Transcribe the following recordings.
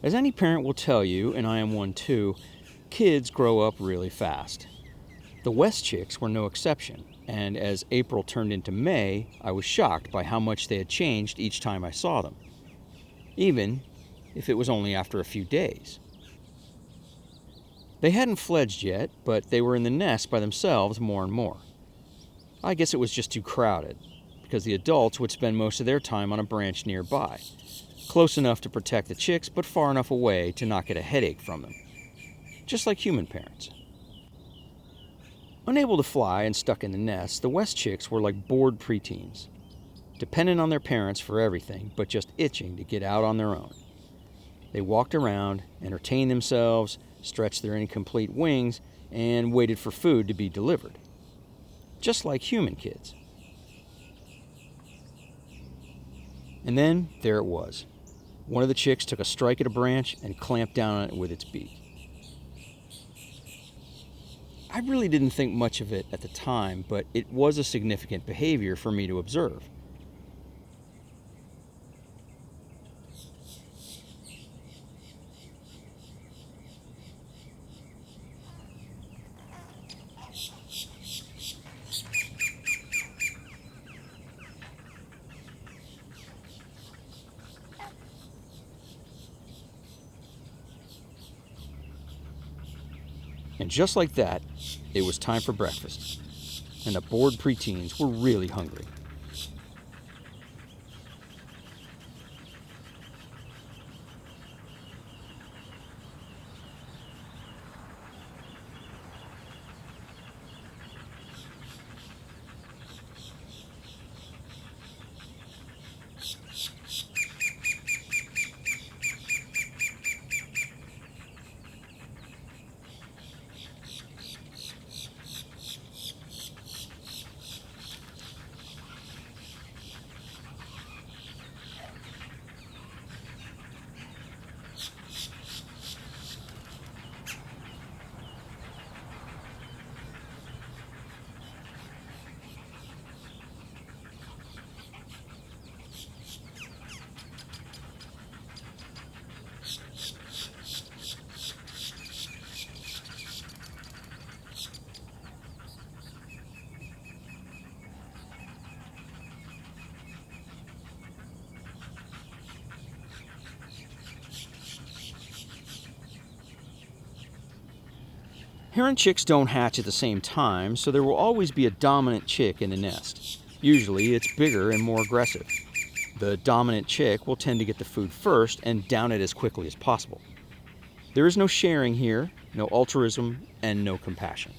As any parent will tell you, and I am one too, kids grow up really fast. The West chicks were no exception, and as April turned into May, I was shocked by how much they had changed each time I saw them, even if it was only after a few days. They hadn't fledged yet, but they were in the nest by themselves more and more. I guess it was just too crowded, because the adults would spend most of their time on a branch nearby, close enough to protect the chicks, but far enough away to not get a headache from them, just like human parents. Unable to fly and stuck in the nest, the West chicks were like bored preteens, dependent on their parents for everything, but just itching to get out on their own. They walked around, entertained themselves, stretched their incomplete wings, and waited for food to be delivered, just like human kids. And then there it was. One of the chicks took a strike at a branch and clamped down on it with its beak. I really didn't think much of it at the time, but it was a significant behavior for me to observe. And just like that, it was time for breakfast, and the bored preteens were really hungry. Heron chicks don't hatch at the same time, so there will always be a dominant chick in the nest. Usually it's bigger and more aggressive. The dominant chick will tend to get the food first and down it as quickly as possible. There is no sharing here, no altruism, and no compassion.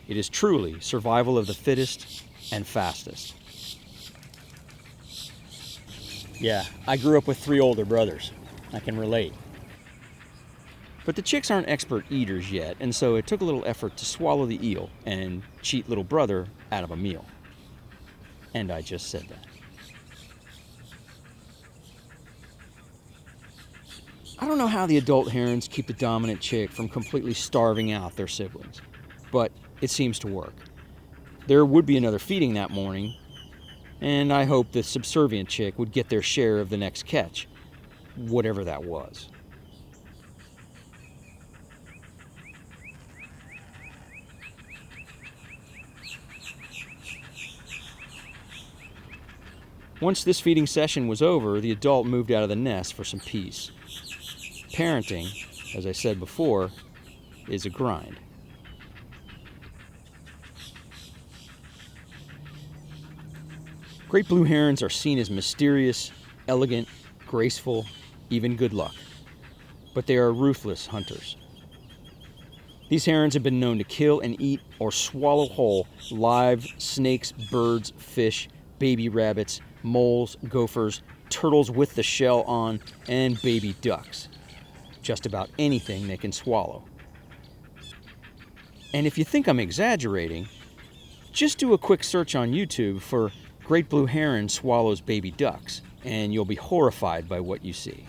It is truly survival of the fittest and fastest. Yeah, I grew up with 3 older brothers. I can relate. But the chicks aren't expert eaters yet, and so it took a little effort to swallow the eel and cheat little brother out of a meal. And I just said that. I don't know how the adult herons keep the dominant chick from completely starving out their siblings, but it seems to work. There would be another feeding that morning, and I hoped the subservient chick would get their share of the next catch, whatever that was. Once this feeding session was over, the adult moved out of the nest for some peace. Parenting, as I said before, is a grind. Great blue herons are seen as mysterious, elegant, graceful, even good luck. But they are ruthless hunters. These herons have been known to kill and eat or swallow whole live snakes, birds, fish, baby rabbits, moles, gophers, turtles with the shell on, and baby ducks. Just about anything they can swallow. And if you think I'm exaggerating, just do a quick search on YouTube for Great Blue Heron swallows baby ducks, and you'll be horrified by what you see.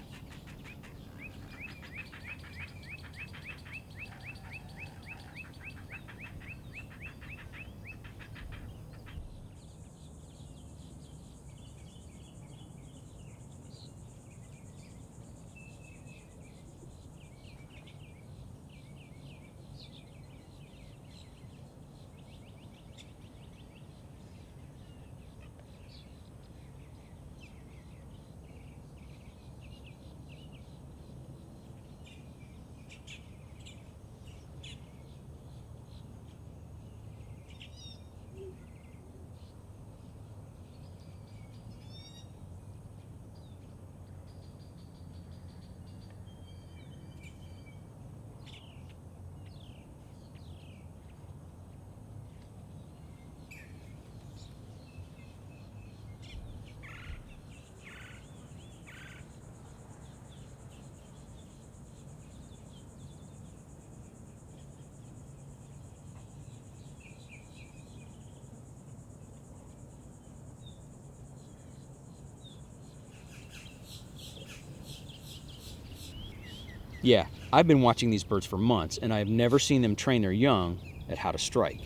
Yeah, I've been watching these birds for months, and I've never seen them train their young at how to strike.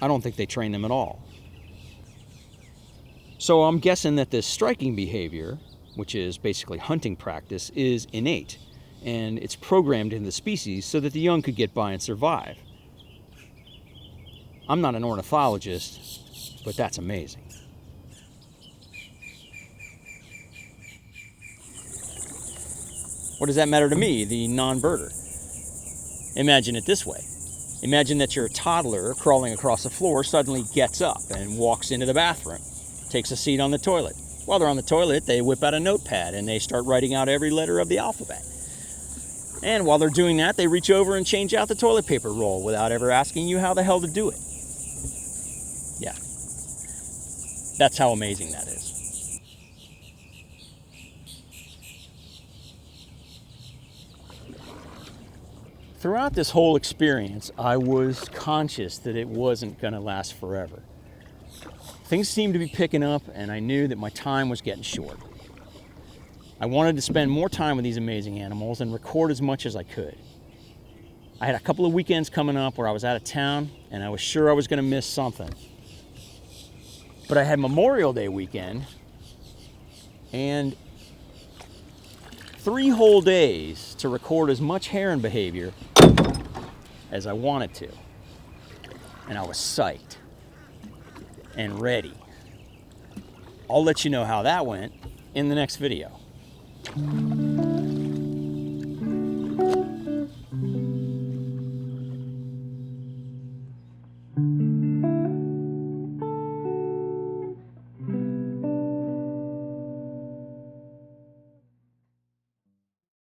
I don't think they train them at all. So I'm guessing that this striking behavior, which is basically hunting practice, is innate, and it's programmed into the species so that the young could get by and survive. I'm not an ornithologist, but that's amazing. What does that matter to me, the non-birder? Imagine it this way. Imagine that your toddler crawling across the floor suddenly gets up and walks into the bathroom, takes a seat on the toilet. While they're on the toilet, they whip out a notepad and they start writing out every letter of the alphabet. And while they're doing that, they reach over and change out the toilet paper roll without ever asking you how the hell to do it. Yeah. That's how amazing that is. Throughout this whole experience, I was conscious that it wasn't going to last forever. Things seemed to be picking up, and I knew that my time was getting short. I wanted to spend more time with these amazing animals and record as much as I could. I had a couple of weekends coming up where I was out of town, and I was sure I was going to miss something. But I had Memorial Day weekend, and 3 whole days to record as much heron behavior as I wanted to. And I was psyched and ready. I'll let you know how that went in the next video.